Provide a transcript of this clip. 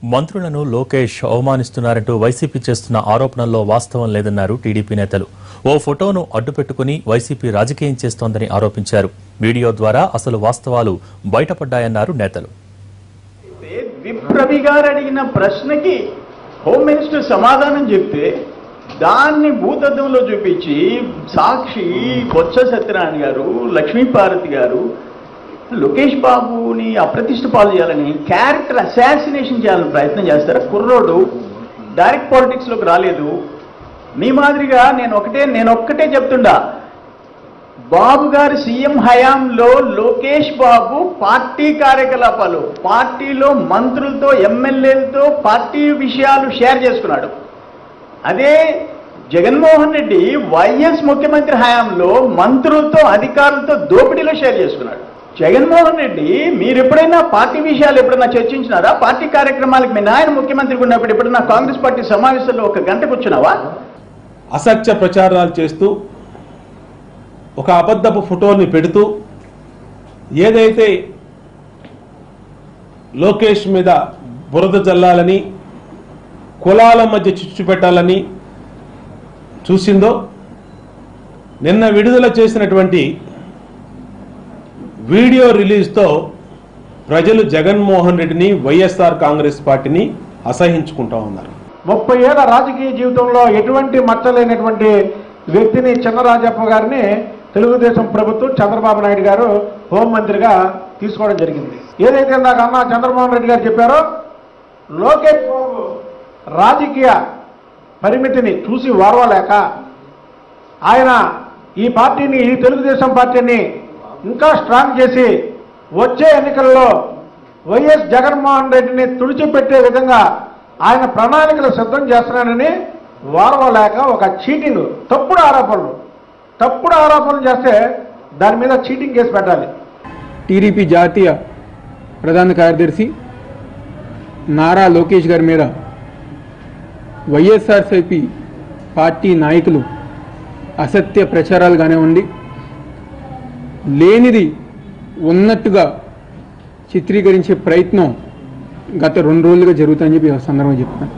మంత్రులను లోకేష్ అవమానిస్తున్నారంటూ వైసీపీ చేస్తున్న ఆరోపణల్లో వాస్తవం లేదన్నారు టీడీపీ నేతలు. ఓ ఫోటోను అడ్డుపెట్టుకుని వైసీపీ రాజకీయం చేస్తోందని ఆరోపించారు. వీడియో ద్వారా అసలు వాస్తవాలు బయటపడ్డాయన్నారు నేతలు. విప్రవి గారు అడిగిన ప్రశ్నకి హోమ్ మినిస్టర్ సమాధానం చెప్తే దాన్ని భూతద్దంలో చూపించి సాక్షి, బొత్స సత్యనారాయణ గారు, లక్ష్మీపార్వతి గారు లోకేష్ బాబుని అప్రతిష్ట పాలు చేయాలని, క్యారెక్టర్ అసాసినేషన్ చేయాలని ప్రయత్నం చేస్తారు. కుర్రోడు డైరెక్ట్ పాలిటిక్స్లోకి రాలేదు. మీ మాదిరిగా నేను ఒక్కటే చెప్తుండా, బాబు గారి సీఎం హయాంలో లోకేష్ బాబు పార్టీ కార్యకలాపాలు, పార్టీలో మంత్రులతో, ఎమ్మెల్యేలతో పార్టీ విషయాలు షేర్ చేసుకున్నాడు. అదే జగన్మోహన్ రెడ్డి వైఎస్ ముఖ్యమంత్రి హయాంలో మంత్రులతో, అధికారులతో దోపిడీలో షేర్ చేసుకున్నాడు. జగన్మోహన్ రెడ్డి మీరు ఎప్పుడైనా పార్టీ విషయాలు ఎప్పుడైనా చర్చించినారా? పార్టీ కార్యక్రమాలకు మీ నాయన ముఖ్యమంత్రిగా ఉన్నప్పుడు ఎప్పుడైనా కాంగ్రెస్ పార్టీ సమావేశంలో ఒక గంట కూర్చున్నావా? అసత్య ప్రచారాలు చేస్తూ, ఒక అబద్ధపు ఫోటోని పెడుతూ, ఏదైతే లోకేష్ మీద బురద జల్లాలని, కులాల మధ్య చిచ్చు పెట్టాలని చూసిందో, నిన్న విడుదల చేసినటువంటి వీడియో రిలీజ్తో ప్రజలు జగన్మోహన్ రెడ్డిని, వైఎస్ఆర్ కాంగ్రెస్ పార్టీని అసహించుకుంటా ఉన్నారు. 30 ఏళ్ల రాజకీయ జీవితంలో ఎటువంటి మచ్చలేనటువంటి వ్యక్తిని చినరాజప్ప గారిని తెలుగుదేశం ప్రభుత్వం చంద్రబాబు నాయుడు గారు హోంమంత్రిగా తీసుకోవడం జరిగింది. ఏదైతే ఇందాక అన్న చంద్రబాబు నాయుడు గారు చెప్పారో, లోకేష్ బాబు రాజకీయ పరిమితిని చూసి వారవలేక ఆయన ఈ పార్టీని, ఈ తెలుగుదేశం పార్టీని ఇంకా స్ట్రాంగ్ చేసి వచ్చే ఎన్నికల్లో వైఎస్ జగన్మోహన్ రెడ్డిని తుడిచిపెట్టే విధంగా ఆయన ప్రణాళికలు సిద్ధం చేస్తున్నానని వారవలేక ఒక చీటింగ్, తప్పుడు ఆరోపణలు చేస్తే దాని మీద చీటింగ్ కేసు పెట్టాలి. టీడీపీ జాతీయ ప్రధాన కార్యదర్శి నారా లోకేష్ గారి మీద వైఎస్ఆర్సీపీ పార్టీ నాయకులు అసత్య ప్రచారాలు కానివ్వండి, లేనిది ఉన్నట్టుగా చిత్రీకరించే ప్రయత్నం గత 2 రోజులుగా జరుగుతుందని చెప్పి సందర్భంగా చెప్తున్నాను.